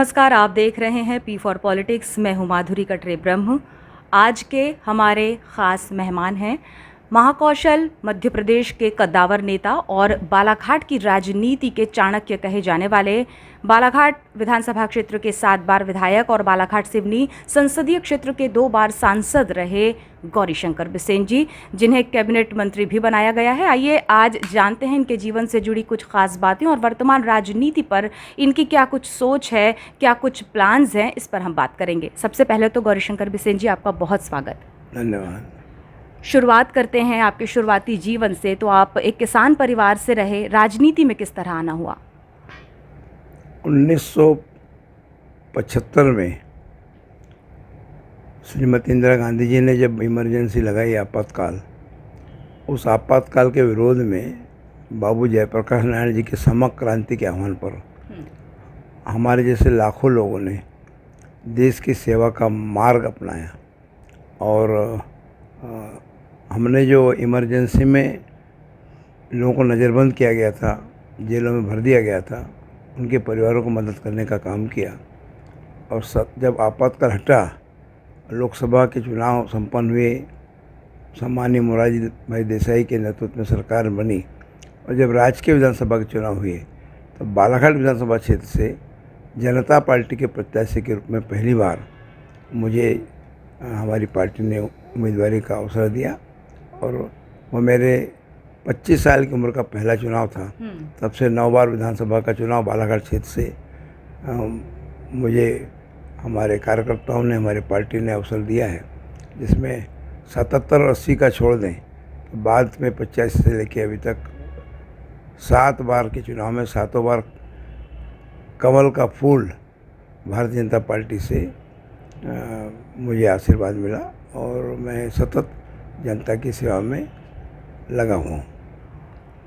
नमस्कार, आप देख रहे हैं पी फॉर पॉलिटिक्स। मैं हूं माधुरी कटरे ब्रह्म। आज के हमारे ख़ास मेहमान हैं महाकौशल, मध्य प्रदेश के कद्दावर नेता और बालाघाट की राजनीति के चाणक्य कहे जाने वाले, बालाघाट विधानसभा क्षेत्र के 7 बार विधायक और बालाघाट सिवनी संसदीय क्षेत्र के 2 बार सांसद रहे गौरीशंकर बिसेन जी, जिन्हें कैबिनेट मंत्री भी बनाया गया है। आइए आज जानते हैं इनके जीवन से जुड़ी कुछ खास बातें और वर्तमान राजनीति पर इनकी क्या कुछ सोच है, क्या कुछ प्लान्स हैं, इस पर हम बात करेंगे। सबसे पहले तो गौरीशंकर बिसेन जी, आपका बहुत स्वागत। धन्यवाद। शुरुआत करते हैं आपके शुरुआती जीवन से। तो आप एक किसान परिवार से रहे, राजनीति में किस तरह आना हुआ? 1975 में श्रीमती इंदिरा गांधी जी ने जब इमरजेंसी लगाई, आपातकाल, उस आपातकाल के विरोध में बाबू जयप्रकाश नारायण जी के समक क्रांति के आह्वान पर हमारे जैसे लाखों लोगों ने देश की सेवा का मार्ग अपनाया। और हमने जो इमरजेंसी में लोगों को नज़रबंद किया गया था, जेलों में भर दिया गया था, उनके परिवारों को मदद करने का काम किया। और जब आपातकाल हटा, लोकसभा के चुनाव संपन्न हुए, सम्माननीय मोरारजी भाई देसाई के नेतृत्व में सरकार बनी, और जब राजकीय विधानसभा के चुनाव हुए तो बालाघाट विधानसभा क्षेत्र से जनता पार्टी के प्रत्याशी के रूप में पहली बार मुझे हमारी पार्टी ने उम्मीदवारी का अवसर दिया। और वो मेरे 25 साल की उम्र का पहला चुनाव था। तब से 9 बार विधानसभा का चुनाव बालाघाट क्षेत्र से मुझे हमारे कार्यकर्ताओं ने, हमारी पार्टी ने अवसर दिया है, जिसमें 77 और 80 का छोड़ दें तो बाद में 85 से लेकर अभी तक 7 बार के चुनाव में 7 बार कमल का फूल भारतीय जनता पार्टी से मुझे आशीर्वाद मिला और मैं सतत जनता की सेवा में लगा हूँ।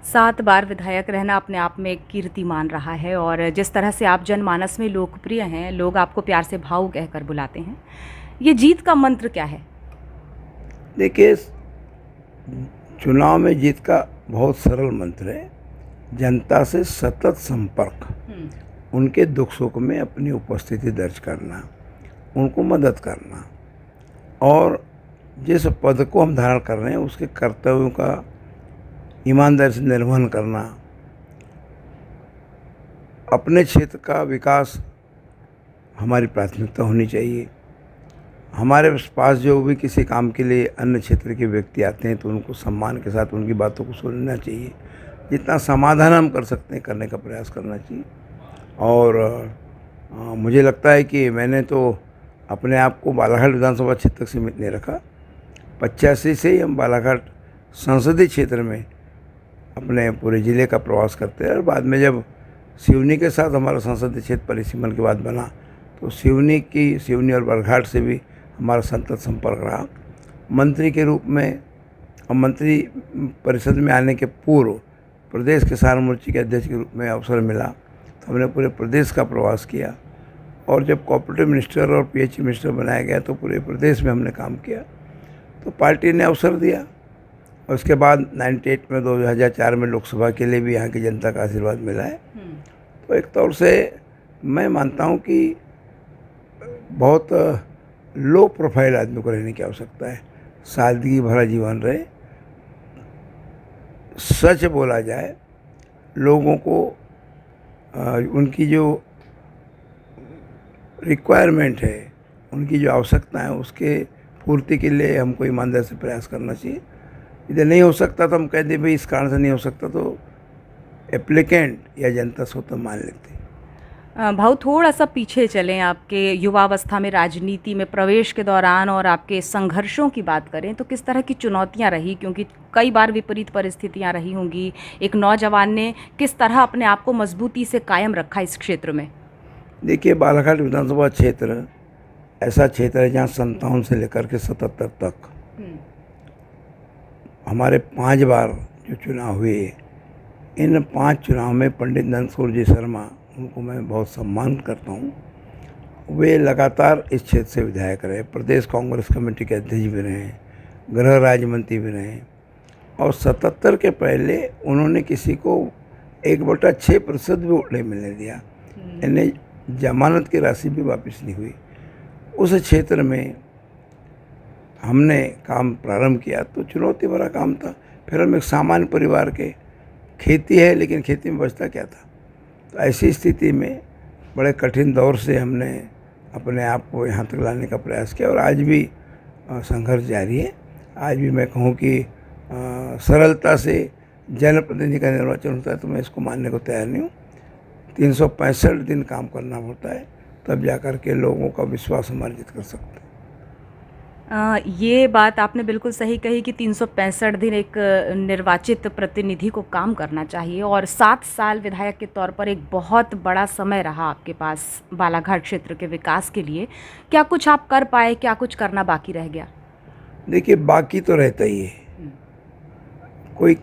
7 बार विधायक रहना अपने आप में एक कीर्तिमान रहा है और जिस तरह से आप जनमानस में लोकप्रिय हैं, लोग आपको प्यार से भाऊ कहकर बुलाते हैं। ये जीत का मंत्र क्या है? देखिए, चुनाव में जीत का बहुत सरल मंत्र है, जनता से सतत संपर्क, उनके दुख सुख में अपनी उपस्थिति दर्ज करना, उनको मदद करना, और जिस पद को हम धारण कर रहे हैं उसके कर्तव्यों का ईमानदारी से निर्वहन करना, अपने क्षेत्र का विकास हमारी प्राथमिकता होनी चाहिए। हमारे पास जो भी किसी काम के लिए अन्य क्षेत्र के व्यक्ति आते हैं तो उनको सम्मान के साथ उनकी बातों को सुनना चाहिए, जितना समाधान हम कर सकते हैं करने का प्रयास करना चाहिए। और मुझे लगता है कि मैंने तो अपने आप को बालाघाट विधानसभा क्षेत्र तक सीमित नहीं रखा। 85 से ही हम बालाघाट संसदीय क्षेत्र में अपने पूरे ज़िले का प्रवास करते हैं। और बाद में जब सिवनी के साथ हमारा संसदीय क्षेत्र परिसीमन के बाद बना तो सिवनी और बरघाट से भी हमारा सतत संपर्क रहा। मंत्री के रूप में और मंत्री परिषद में आने के पूर्व प्रदेश किसान मोर्चे के अध्यक्ष के रूप में अवसर मिला तो हमने पूरे प्रदेश का प्रवास किया। और जब कोऑपरेटिव मिनिस्टर और पीएचई मिनिस्टर बनाया गया तो पूरे प्रदेश में हमने काम किया, तो पार्टी ने अवसर दिया। और उसके बाद 98 में 2004 में लोकसभा के लिए भी यहाँ की जनता का आशीर्वाद मिला है। तो एक तौर से मैं मानता हूँ कि बहुत लो प्रोफाइल आदमी को रहने की आवश्यकता है, सादगी भरा जीवन रहे, सच बोला जाए, लोगों को उनकी जो रिक्वायरमेंट है, उनकी जो आवश्यकता है, उसके पूर्ति के लिए हमको ईमानदारी से प्रयास करना चाहिए। यदि नहीं हो सकता तो हम कह दें भाई इस कारण से नहीं हो सकता, तो एप्लीकेंट या जनता स्वतः मान लेते हैं। भाऊ, थोड़ा सा पीछे चलें। आपके युवावस्था में राजनीति में प्रवेश के दौरान और आपके संघर्षों की बात करें तो किस तरह की चुनौतियां रही? क्योंकि कई बार विपरीत परिस्थितियां रही होंगी। एक नौजवान ने किस तरह अपने आप को मजबूती से कायम रखा इस क्षेत्र में? देखिए, बालाघाट विधानसभा क्षेत्र ऐसा क्षेत्र है जहाँ 57 से लेकर के 77 तक हमारे 5 बार जो चुनाव हुए, इन 5 चुनाव में पंडित नंदकिशोर जी शर्मा, उनको मैं बहुत सम्मान करता हूँ, वे लगातार इस क्षेत्र से विधायक रहे, प्रदेश कांग्रेस कमेटी के अध्यक्ष भी रहे, गृह राज्य मंत्री भी रहे। और 77 के पहले उन्होंने किसी को 1/6% भी वोट नहीं मिलने दिया। यानी जमानत की राशि भी वापस नहीं हुई। उस क्षेत्र में हमने काम प्रारंभ किया तो चुनौती भरा काम था। फिर हम एक सामान्य परिवार के, खेती है लेकिन खेती में बचता क्या था। तो ऐसी स्थिति में बड़े कठिन दौर से हमने अपने आप को यहाँ तक लाने का प्रयास किया और आज भी संघर्ष जारी है। आज भी मैं कहूँ कि सरलता से जनप्रतिनिधि का निर्वाचन होता है तो मैं इसको मानने को तैयार नहीं हूँ। 365 दिन काम करना होता है, तब जाकर के लोगों का विश्वास हम अर्जित कर सकते हैं। ये बात आपने बिल्कुल सही कही कि 365 दिन एक निर्वाचित प्रतिनिधि को काम करना चाहिए और 7 साल विधायक के तौर पर एक बहुत बड़ा समय रहा आपके पास बालाघाट क्षेत्र के विकास के लिए। क्या कुछ आप कर पाए, क्या कुछ करना बाकी रह गया? देखिए, बाकी तो रहता ही है, कोई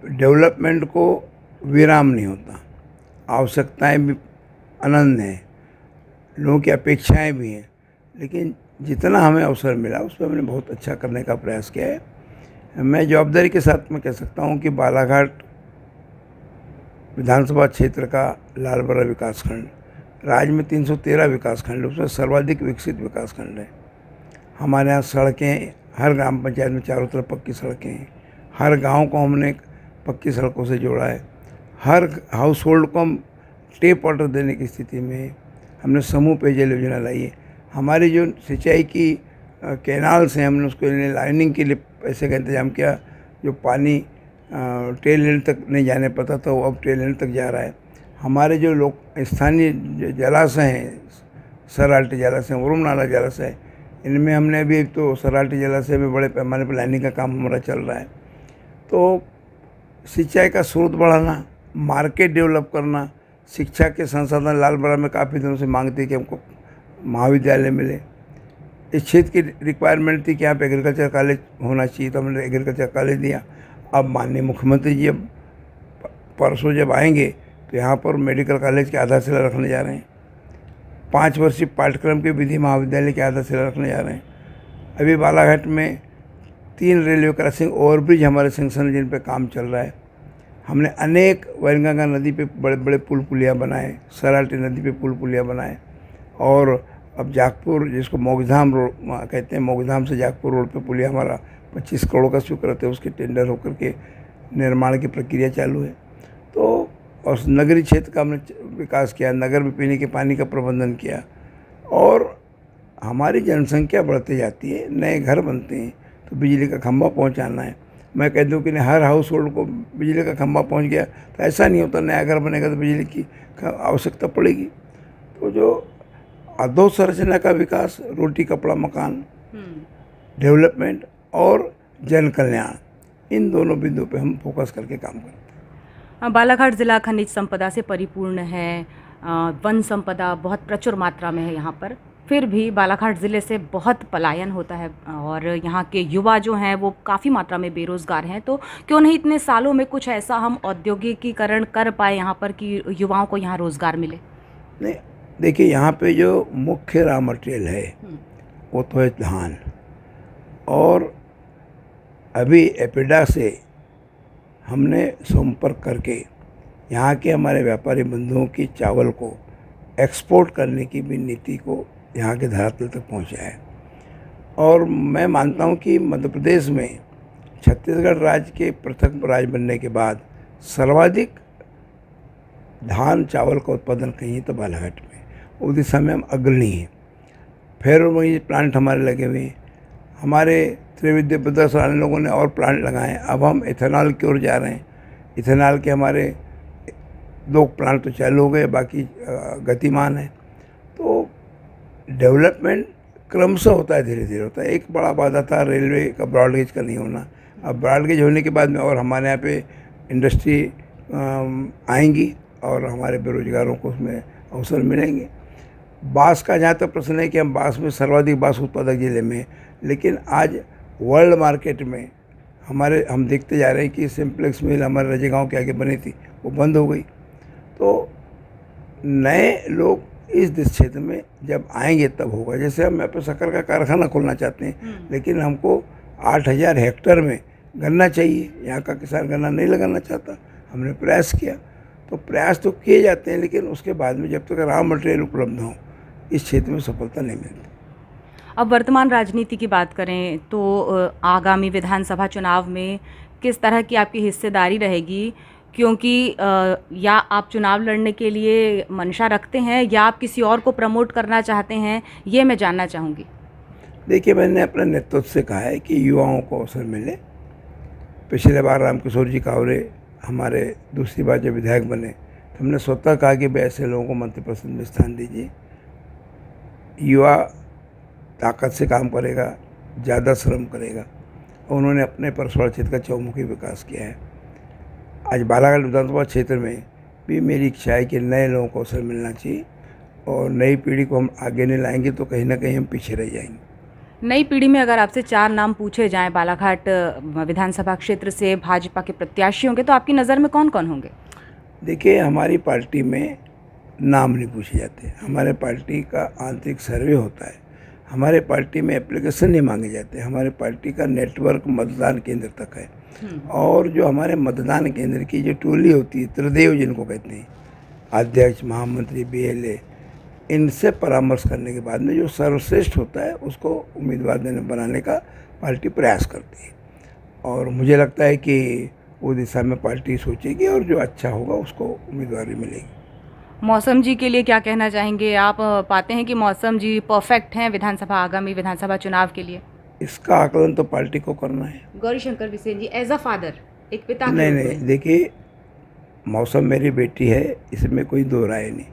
डेवलपमेंट को विराम नहीं होता। आवश्यकताएं भी अनंत हैं, लोगों की अपेक्षाएं भी हैं, लेकिन जितना हमें अवसर मिला उस पर हमने बहुत अच्छा करने का प्रयास किया है। मैं जवाबदारी के साथ मैं कह सकता हूं कि बालाघाट विधानसभा क्षेत्र का लालबरा विकासखंड, राज्य में 313 विकासखंड, उसमें सर्वाधिक विकसित विकासखंड है। हमारे यहाँ सड़कें, हर ग्राम पंचायत में चारों तरफ पक्की सड़कें हैं। हर गांव को हमने पक्की सड़कों से जोड़ा है। हर हाउस होल्ड को हम टेप वाटर देने की स्थिति में हमने समूह पेयजल योजना लाई है। हमारी जो सिंचाई की कैनाल्स हैं, हमने उसको लाइनिंग के लिए पैसे का इंतजाम किया। जो पानी ट्रेल लाइन तक नहीं जाने पाता था वो अब ट्रेल लाइन तक जा रहा है। हमारे जो लोग स्थानीय जलाशय हैं, सराल्टी जलाशय, उरुम नाला जलाशय है, इनमें हमने अभी तो सराल्टी जलाशय में बड़े पैमाने पर लाइनिंग का काम हमारा चल रहा है। तो सिंचाई का स्रोत बढ़ाना, मार्केट डेवलप करना, शिक्षा के संसाधन लालबरा में काफ़ी दिनों से मांगते कि हमको महाविद्यालय मिले। इस क्षेत्र की रिक्वायरमेंट थी कि यहाँ पे एग्रीकल्चर कॉलेज होना चाहिए, तो हमने एग्रीकल्चर कॉलेज दिया। अब माननीय मुख्यमंत्री जी अब परसों जब आएंगे तो यहाँ पर मेडिकल कॉलेज की आधारशिला रखने जा रहे हैं। 5 वर्षीय पाठ्यक्रम के विधि महाविद्यालय की आधारशिला रखने जा रहे हैं। अभी बालाघाट में 3 रेलवे क्रॉसिंग ओवरब्रिज हमारे सेंक्शन जिन पे काम चल रहा है। हमने अनेक वैनगंगा नदी पे बड़े बड़े पुल पुलिया बनाए, सराल्टी नदी पे पुल पुलिया बनाए और अब जागपुर, जिसको मोगधाम रोड कहते हैं, मोगधाम से जागपुर रोड पे पुलिया हमारा 25 करोड़ का स्वीकृत है, उसके टेंडर होकर के निर्माण की प्रक्रिया चालू है। तो और नगरीय क्षेत्र का हमने विकास किया, नगर में पीने के पानी का प्रबंधन किया और हमारी जनसंख्या बढ़ती जाती है, नए घर बनते हैं तो बिजली का खंभा पहुंचाना है। मैं कह दूं कि हर हाउस होल्ड को बिजली का खंभा पहुंच गया तो ऐसा नहीं होता, नया घर बनेगा तो बिजली की आवश्यकता पड़ेगी। तो जो अधोसंरचना का विकास, रोटी कपड़ा मकान, डेवलपमेंट और जन कल्याण, इन दोनों बिंदुओं पे हम फोकस करके काम करते हैं। बालाघाट ज़िला खनिज संपदा से परिपूर्ण है, वन संपदा बहुत प्रचुर मात्रा में है यहाँ पर, फिर भी बालाघाट ज़िले से बहुत पलायन होता है और यहाँ के युवा जो हैं वो काफ़ी मात्रा में बेरोज़गार हैं। तो क्यों नहीं इतने सालों में कुछ ऐसा हम औद्योगिकीकरण कर पाए यहाँ पर कि युवाओं को यहाँ रोज़गार मिले? नहीं, देखिए, यहाँ पे जो मुख्य रॉ मटेरियल है वो तो है धान, और अभी एपिडा से हमने संपर्क करके यहाँ के हमारे व्यापारी बंधुओं की चावल को एक्सपोर्ट करने की भी नीति को यहाँ के धरातल तक पहुँचाया है। और मैं मानता हूँ कि मध्य प्रदेश में छत्तीसगढ़ राज्य के पृथक राज्य बनने के बाद सर्वाधिक धान चावल का उत्पादन कहीं तो बालाघाट में, उस दिशा में हम अग्रणी हैं। फिर वही प्लांट हमारे लगे हुए हैं। हमारे त्रिविद्या प्रदर्शन लोगों ने और प्लांट लगाए हैं। अब हम इथेनॉल की ओर जा रहे हैं। इथेनॉल के हमारे 2 प्लांट तो चालू हो गए, बाकी गतिमान है। तो डेवलपमेंट क्रमशः होता है, धीरे धीरे होता है। एक बड़ा वादा था रेलवे का ब्रॉडगेज का नहीं होना। अब ब्रॉडगेज होने के बाद में और हमारे यहाँ पे इंडस्ट्री आएंगी और हमारे बेरोजगारों को उसमें अवसर मिलेंगे। बांस का जहाँ तक प्रश्न है कि हम बांस में सर्वाधिक बांस उत्पादक जिले में, लेकिन आज वर्ल्ड मार्केट में हम देखते जा रहे हैं कि सिम्प्लेक्स मिल हमारे रजेगांव के आगे बनी थी, वो बंद हो गई। तो नए लोग इस क्षेत्र में जब आएंगे तब होगा। जैसे हम यहाँ पे शक्कर का कारखाना खोलना चाहते हैं, लेकिन हमको 8000 हेक्टेयर में गन्ना चाहिए। यहाँ का किसान गन्ना नहीं लगाना चाहता, हमने प्रयास किया। तो प्रयास तो किए जाते हैं, लेकिन उसके बाद में जब तक रॉ मटेरियल उपलब्ध हो इस क्षेत्र में सफलता नहीं मिलती। अब वर्तमान राजनीति की बात करें तो आगामी विधानसभा चुनाव में किस तरह की आपकी हिस्सेदारी रहेगी? क्योंकि या आप चुनाव लड़ने के लिए मंशा रखते हैं या आप किसी और को प्रमोट करना चाहते हैं, ये मैं जानना चाहूँगी। देखिए, मैंने अपने नेतृत्व से कहा है कि युवाओं को अवसर मिले। पिछले बार रामकिशोर जी कावरे हमारे दूसरी बार जब विधायक बने तो हमने स्वतः कहा कि भाई ऐसे लोगों को मंत्रिपरिषद में स्थान दीजिए। युवा ताकत से काम करेगा, ज़्यादा श्रम करेगा, और उन्होंने अपने परसवाड़ा क्षेत्र का चौमुखी विकास किया है। आज बालाघाट विधानसभा क्षेत्र में भी मेरी इच्छा है कि नए लोगों को अवसर मिलना चाहिए, और नई पीढ़ी को हम आगे नहीं लाएंगे तो कहीं ना कहीं हम पीछे रह जाएंगे। नई पीढ़ी में अगर आपसे 4 नाम पूछे जाएं बालाघाट विधानसभा क्षेत्र से भाजपा के प्रत्याशियों के, तो आपकी नज़र में कौन कौन होंगे? देखिए, हमारी पार्टी में नाम नहीं पूछे जाते। हमारे पार्टी का आंतरिक सर्वे होता है। हमारे पार्टी में एप्लीकेशन नहीं मांगे जाते। हमारे पार्टी का नेटवर्क मतदान केंद्र तक है, और जो हमारे मतदान केंद्र की जो टोली होती है, त्रिदेव जिनको कहते हैं, अध्यक्ष, महामंत्री, बीएलए, इनसे परामर्श करने के बाद में जो सर्वश्रेष्ठ होता है उसको उम्मीदवार बनाने का पार्टी प्रयास करती है। और मुझे लगता है कि वो दिशा में पार्टी सोचेगी और जो अच्छा होगा उसको उम्मीदवारी मिलेगी। मौसम जी के लिए क्या कहना चाहेंगे आप? पाते हैं कि मौसम जी परफेक्ट हैं आगामी विधानसभा चुनाव के लिए? इसका आकलन तो पार्टी को करना है। गौरीशंकर बिसेन जी, एज अ फादर, एक पिता नहीं नहीं, देखिए, मौसम मेरी बेटी है, इसमें कोई दो राय नहीं।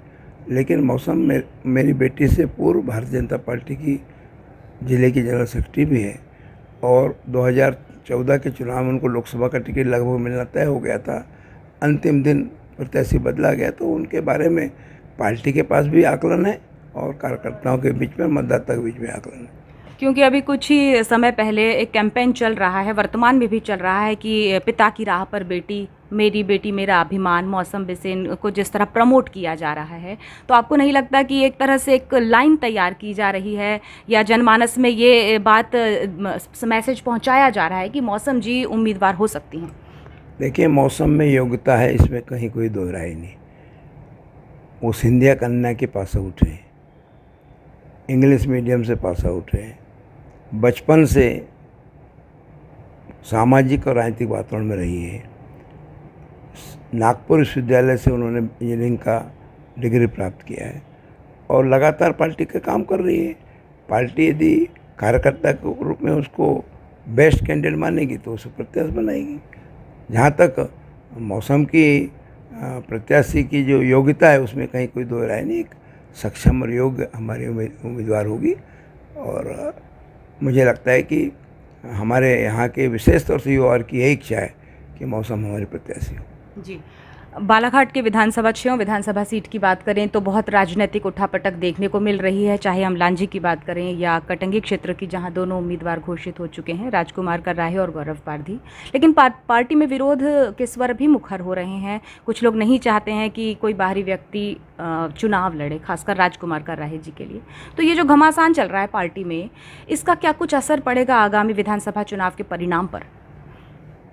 लेकिन मौसम मेरी बेटी से पूर्व भारतीय जनता पार्टी की ज़िले की जनरल सेक्रेटरी भी है, और 2014 के चुनाव में उनको लोकसभा का टिकट लगभग मिलना तय हो गया था। अंतिम दिन प्रत्याशी बदला गया, तो उनके बारे में पार्टी के पास भी आकलन है और कार्यकर्ताओं के बीच में, मतदाता के बीच में आकलन है। क्योंकि अभी कुछ ही समय पहले एक कैंपेन चल रहा है, वर्तमान में भी चल रहा है, कि पिता की राह पर बेटी, मेरी बेटी मेरा अभिमान, मौसम बिसेन को जिस तरह प्रमोट किया जा रहा है, तो आपको नहीं लगता कि एक तरह से एक लाइन तैयार की जा रही है, या जनमानस में ये बात मैसेज पहुंचाया जा रहा है कि मौसम जी उम्मीदवार हो सकती हैं? देखिए, मौसम में योग्यता है, इसमें कहीं कोई दो राय नहीं। वो सिंधिया कन्या के पास आउट है, इंग्लिश मीडियम से पास आउट है, बचपन से सामाजिक और राजनीतिक वातावरण में रही है। नागपुर विश्वविद्यालय से उन्होंने इंजीनियरिंग का डिग्री प्राप्त किया है, और लगातार पार्टी का काम कर रही है। पार्टी यदि कार्यकर्ता के रूप में उसको बेस्ट कैंडिडेट मानेगी तो उसे प्रत्याशी बनाएगी। जहाँ तक मौसम की प्रत्याशी की जो योग्यता है, उसमें कहीं कोई दो राय नहीं। एक सक्षम और योग्य हमारी उम्मीदवार होगी, और मुझे लगता है कि हमारे यहाँ के विशेष तौर से युवा की यही इच्छा है कि मौसम हमारे प्रत्याशी हो। जी, बालाघाट के विधानसभा सीट की बात करें तो बहुत राजनीतिक उठापटक देखने को मिल रही है, चाहे हम लांजी की बात करें या कटंगी क्षेत्र की, जहां दोनों उम्मीदवार घोषित हो चुके हैं, राजकुमार कर्राहे और गौरव पारधी। लेकिन पार्टी में विरोध के स्वर भी मुखर हो रहे हैं। कुछ लोग नहीं चाहते हैं कि कोई बाहरी व्यक्ति चुनाव लड़े, खासकर राजकुमार कर्राहे जी के लिए। तो ये जो घमासान चल रहा है पार्टी में, इसका क्या कुछ असर पड़ेगा आगामी विधानसभा चुनाव के परिणाम पर?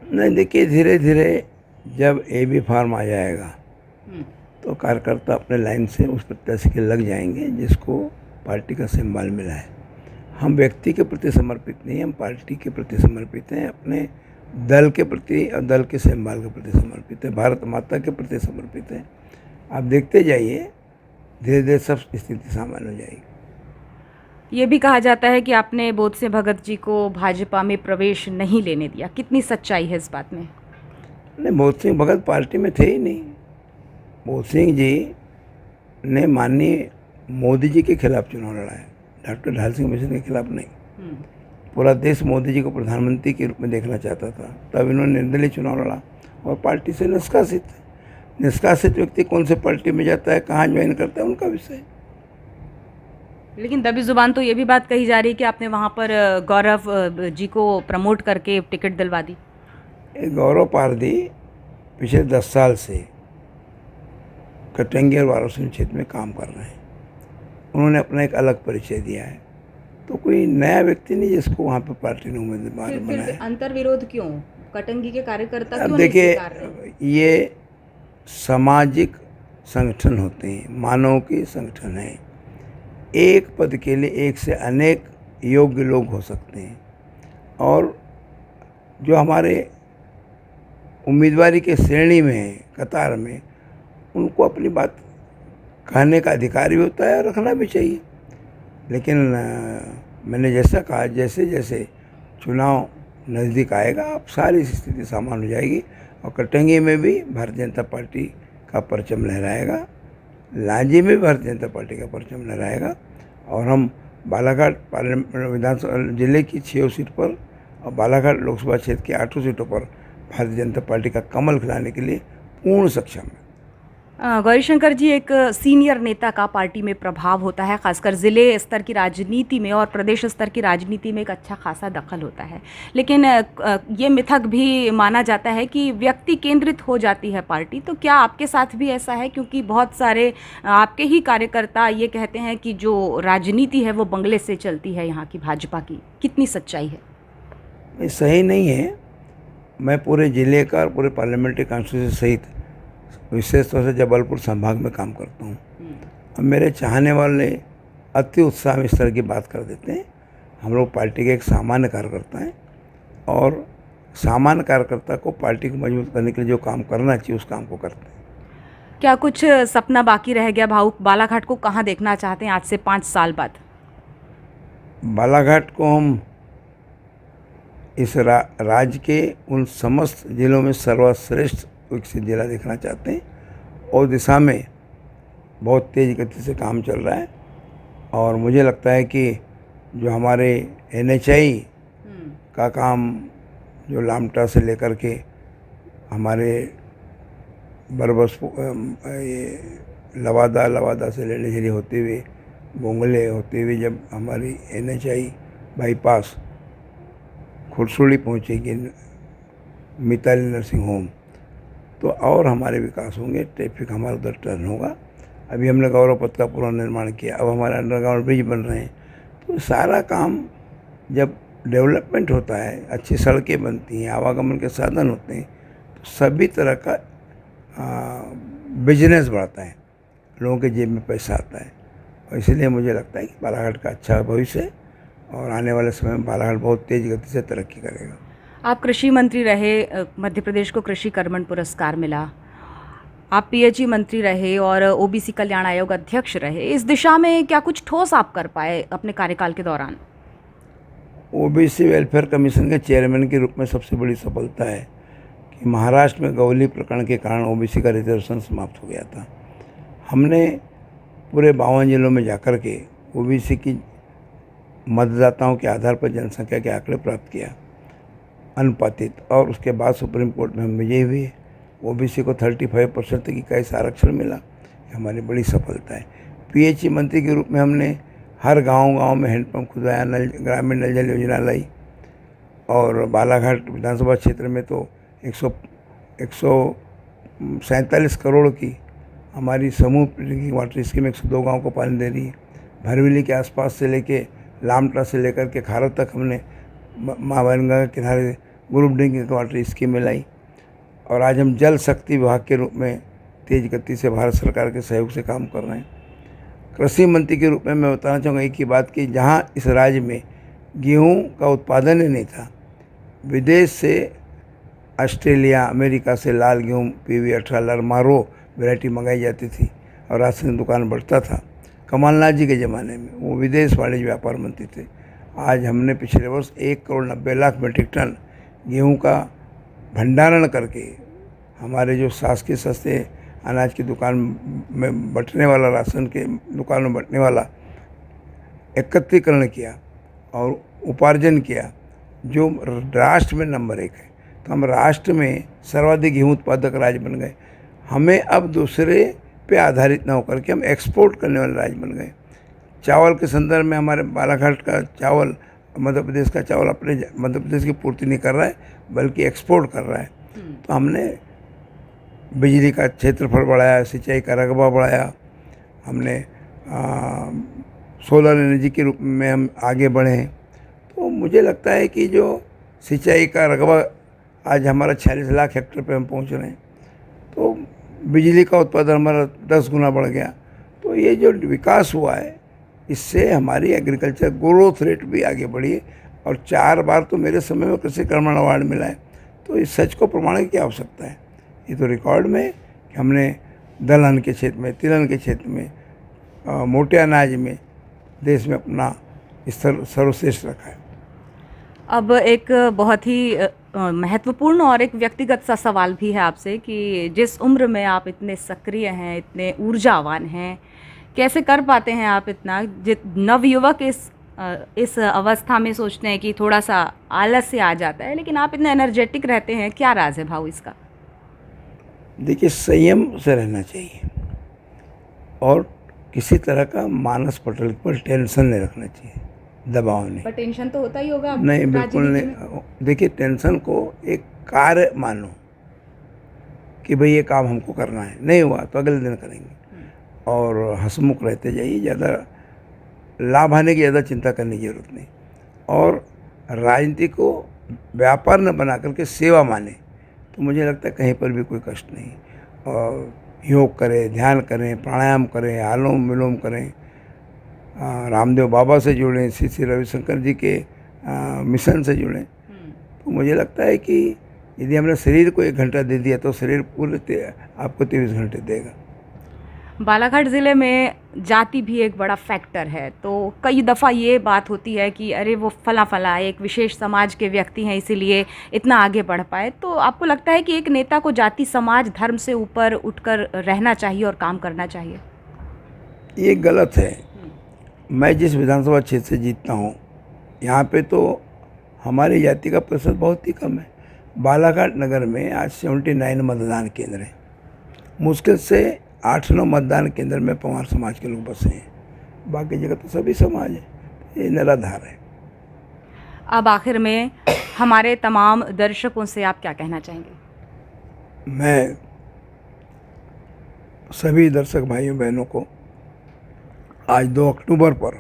नहीं, देखिए, धीरे धीरे जब AB फार्म आ जाएगा तो कार्यकर्ता अपने लाइन से उस प्रत्याशी के लग जाएंगे जिसको पार्टी का सिंबल मिला है। हम व्यक्ति के प्रति समर्पित नहीं, हम पार्टी के प्रति समर्पित हैं, अपने दल के प्रति और दल के सिंबल के प्रति समर्पित है, भारत माता के प्रति समर्पित है। आप देखते जाइए, धीरे धीरे सब स्थिति सामान्य हो जाएगी। ये भी कहा जाता है कि आपने बोध सिंह भगत जी को भाजपा में प्रवेश नहीं लेने दिया, कितनी सच्चाई है इस बात में? नहीं, बोध सिंह भगत पार्टी में थे ही नहीं। बोध सिंह जी ने माननीय मोदी जी के खिलाफ चुनाव लड़ा है, डॉक्टर ढाल सिंह मिशन के खिलाफ नहीं। पूरा देश मोदी जी को प्रधानमंत्री के रूप में देखना चाहता था, तब इन्होंने निर्दलीय चुनाव लड़ा और पार्टी से निष्कासित। निष्कासित व्यक्ति कौन से पार्टी में जाता है, कहाँ ज्वाइन करता है, उनका विषय। लेकिन दबी जुबान तो ये भी बात कही जा रही है कि आपने वहाँ पर गौरव जी को प्रमोट करके टिकट दिलवा दी। गौरव पारधी पिछले 10 साल से कटंगी और वाराणसी क्षेत्र में काम कर रहे हैं। उन्होंने अपना एक अलग परिचय दिया है, तो कोई नया व्यक्ति नहीं जिसको वहाँ पर पार्टी ने उम्मीदवार बनाया। अंतर विरोध क्यों? कटंगी के कार्यकर्ता अब देखिए, ये सामाजिक संगठन होते हैं, मानव के संगठन हैं। एक पद के लिए एक से अनेक योग्य लोग हो सकते हैं और जो हमारे उम्मीदवारी के श्रेणी में हैं, कतार में, उनको अपनी बात कहने का अधिकार भी होता है और रखना भी चाहिए। लेकिन मैंने जैसा कहा, जैसे जैसे चुनाव नज़दीक आएगा अब सारी स्थिति सामान्य हो जाएगी और कटंगी में भी भारतीय जनता पार्टी का परचम लहराएगा, लांजी में भी भारतीय जनता पार्टी का परचम लहराएगा और हम बालाघाट पार्लियामेंट विधानसभा जिले की 6 सीट पर और बालाघाट लोकसभा क्षेत्र की 8 सीटों पर भारतीय जनता पार्टी का कमल खिलाने के लिए पूर्ण सक्षम है। गौरीशंकर जी, एक सीनियर नेता का पार्टी में प्रभाव होता है, खासकर ज़िले स्तर की राजनीति में और प्रदेश स्तर की राजनीति में एक अच्छा खासा दखल होता है। लेकिन ये मिथक भी माना जाता है कि व्यक्ति केंद्रित हो जाती है पार्टी, तो क्या आपके साथ भी ऐसा है? क्योंकि बहुत सारे आपके ही कार्यकर्ता ये कहते हैं कि जो राजनीति है वो बंगले से चलती है यहाँ की भाजपा की। कितनी सच्चाई है? ये सही नहीं है। मैं पूरे ज़िले का और पूरे पार्लियामेंट्री कॉन्स्टिट्यूंसी सहित विशेष तौर से जबलपुर संभाग में काम करता हूँ। अब मेरे चाहने वाले अति उत्साह में इस तरह की बात कर देते हैं। हम लोग पार्टी के एक सामान्य कार्यकर्ता हैं और सामान्य कार्यकर्ता को पार्टी को मजबूत करने के लिए जो काम करना चाहिए उस काम को करते हैं। क्या कुछ सपना बाकी रह गया भाऊ? बालाघाट को कहाँ देखना चाहते हैं आज से 5 साल बाद? बालाघाट को हम इस राज्य के उन समस्त जिलों में सर्वश्रेष्ठ विकसित जिला देखना चाहते हैं और दिशा में बहुत तेज़ गति से काम चल रहा है और मुझे लगता है कि जो हमारे NHI का काम जो लामटा से लेकर के हमारे बरबस लवादा से लेने होते हुए बोंगले होते हुए जब हमारी NHI बाईपास खुरसुली पहुँचेगी मिताली नर्सिंग होम, तो और हमारे विकास होंगे। ट्रैफिक हमारा उधर टर्न होगा। अभी हमने गौरव पथ का पूरा निर्माण किया, अब हमारे अंडरग्राउंड ब्रिज बन रहे हैं। तो सारा काम जब डेवलपमेंट होता है, अच्छी सड़कें बनती हैं, आवागमन के साधन होते हैं, तो सभी तरह का बिजनेस बढ़ता है, लोगों के जेब में पैसा आता है और इसलिए मुझे लगता है कि बालाघाट का अच्छा भविष्य है और आने वाले समय में बालाघाट बहुत तेज़ गति से तरक्की करेगा। आप कृषि मंत्री रहे, मध्य प्रदेश को कृषि कर्मण पुरस्कार मिला, आप PHE मंत्री रहे और OBC कल्याण आयोग अध्यक्ष रहे। इस दिशा में क्या कुछ ठोस आप कर पाए अपने कार्यकाल के दौरान? OBC वेलफेयर कमीशन के चेयरमैन के रूप में सबसे बड़ी सफलता है कि महाराष्ट्र में गौली प्रकरण के कारण OBC का रिजर्वेशन समाप्त हो गया था। हमने पूरे 52 जिलों में जाकर के OBC की मतदाताओं के आधार पर जनसंख्या के आंकड़े प्राप्त किया अनुपातित और उसके बाद सुप्रीम कोर्ट में हम विजयी हुए। OBC को 35% तक इक्कीस आरक्षण मिला, ये हमारी बड़ी सफलता है। PHE मंत्री के रूप में हमने हर गांव में हैंडपम्प खुदवाया, ग्रामीण नल जल योजना लाई और बालाघाट विधानसभा क्षेत्र में तो 147 करोड़ की हमारी समूह ड्रिंकिंग वाटर स्कीम 102 गाँव को पानी दे रही है। भरविली के आसपास से लेके लामटा से लेकर के खारत तक हमने महागंगा के किनारे ग्रुप ड्रिंकिंग वाटर स्कीम में लाई और आज हम जल शक्ति विभाग के रूप में तेज गति से भारत सरकार के सहयोग से काम कर रहे हैं। कृषि मंत्री के रूप में मैं बताना चाहूँगा एक ही बात कि जहाँ इस राज्य में गेहूँ का उत्पादन ही नहीं था, विदेश से ऑस्ट्रेलिया अमेरिका से लाल गेहूँ PV18 लरमारो वैरायटी मंगाई जाती थी और राशन दुकान बढ़ता था। कमलनाथ जी के ज़माने में वो विदेश वाणिज्य व्यापार मंत्री थे। आज हमने पिछले वर्ष 1,90,00,000 मीट्रिक टन गेहूं का भंडारण करके हमारे जो शासकीय सस्ते अनाज की दुकान में बंटने वाला, राशन के दुकान में बंटने वाला एकत्रीकरण किया और उपार्जन किया जो राष्ट्र में नंबर 1 है। तो हम राष्ट्र में सर्वाधिक गेहूँ उत्पादक राज्य बन गए। हमें अब दूसरे पे आधारित न होकर के हम एक्सपोर्ट करने वाले राज्य बन गए। चावल के संदर्भ में हमारे बालाघाट का चावल, मध्य प्रदेश का चावल अपने मध्य प्रदेश की पूर्ति नहीं कर रहा है बल्कि एक्सपोर्ट कर रहा है। तो हमने बिजली का क्षेत्रफल बढ़ाया, सिंचाई का रकबा बढ़ाया, हमने सोलर एनर्जी के रूप में हम आगे बढ़े हैं। तो मुझे लगता है कि जो सिंचाई का रकबा आज हमारा 46 लाख हेक्टेयर पे हम पहुंच रहे हैं, तो बिजली का उत्पादन हमारा 10 गुना बढ़ गया। तो ये जो विकास हुआ है, इससे हमारी एग्रीकल्चर ग्रोथ रेट भी आगे बढ़ी है। और 4 बार तो मेरे समय में कृषि कर्मण अवार्ड मिला है। तो इस सच को प्रमाणित की क्या आवश्यकता है। ये तो रिकॉर्ड में है कि हमने दलहन के क्षेत्र में, तिलहन के क्षेत्र में, मोटे अनाज में देश में अपना स्तर सर्वश्रेष्ठ रखा है। अब एक बहुत ही महत्वपूर्ण और एक व्यक्तिगत सा सवाल भी है आपसे कि जिस उम्र में आप इतने सक्रिय हैं, इतने ऊर्जावान हैं, कैसे कर पाते हैं आप इतना। नवयुवक इस अवस्था में सोचते हैं कि थोड़ा सा आलस्य आ जाता है, लेकिन आप इतने एनर्जेटिक रहते हैं, क्या राज है भाऊ इसका। देखिए, संयम से रहना चाहिए और किसी तरह का मानस पटल पर टेंशन नहीं रखना चाहिए, दबाव नहीं। पर टेंशन तो होता ही होगा नहीं, बिल्कुल नहीं। देखिए, टेंशन को एक कार्य मानो कि भाई ये काम हमको करना है, नहीं हुआ तो अगले दिन करेंगे। और हंसमुख रहते जाइए, ज़्यादा लाभ आने की ज़्यादा चिंता करने की ज़रूरत नहीं। और राजनीति को व्यापार न बना करके सेवा माने तो मुझे लगता है कहीं पर भी कोई कष्ट नहीं। और योग करें, ध्यान करें, प्राणायाम करें, अनुलोम विलोम करें, रामदेव बाबा से जुड़ें, श्री रविशंकर जी के मिशन से जुड़ें। तो मुझे लगता है कि यदि हमने शरीर को 1 घंटा दे दिया तो शरीर पूरे आपको 23 घंटे देगा। बालाघाट ज़िले में जाति भी एक बड़ा फैक्टर है। तो कई दफ़ा ये बात होती है कि अरे वो फला एक विशेष समाज के व्यक्ति हैं इसीलिए इतना आगे बढ़ पाए। तो आपको लगता है कि एक नेता को जाति, समाज, धर्म से ऊपर उठकर रहना चाहिए और काम करना चाहिए? ये गलत है। मैं जिस विधानसभा क्षेत्र से जीतता हूँ, यहाँ पे तो हमारी जाति का प्रतिशत बहुत ही कम है। बालाघाट नगर में आज 79 मतदान केंद्र हैं। मुश्किल से 8-9 मतदान केंद्र में पवार समाज के लोग बसे हैं, बाकी जगह तो सभी समाज है। ये निराधार है। अब आखिर में हमारे तमाम दर्शकों से आप क्या कहना चाहेंगे? मैं सभी दर्शक भाइयों बहनों को आज 2 अक्टूबर पर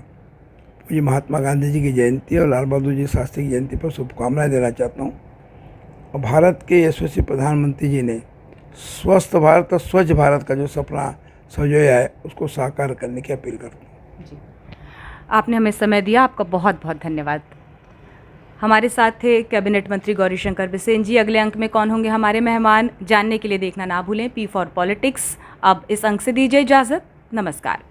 मुझे महात्मा गांधी जी की जयंती और लाल बहादुर जी शास्त्री की जयंती पर शुभकामनाएं देना चाहता हूँ। और भारत के यशस्वी प्रधानमंत्री जी ने स्वस्थ भारत और स्वच्छ भारत का जो सपना संजोया है, उसको साकार करने की अपील करता हूँ। जी, आपने हमें समय दिया, आपका बहुत बहुत धन्यवाद। हमारे साथ थे कैबिनेट मंत्री गौरीशंकर बिसेन जी। अगले अंक में कौन होंगे हमारे मेहमान, जानने के लिए देखना ना भूलें P4 पॉलिटिक्स। अब इस अंक से दीजिए इजाज़त। नमस्कार।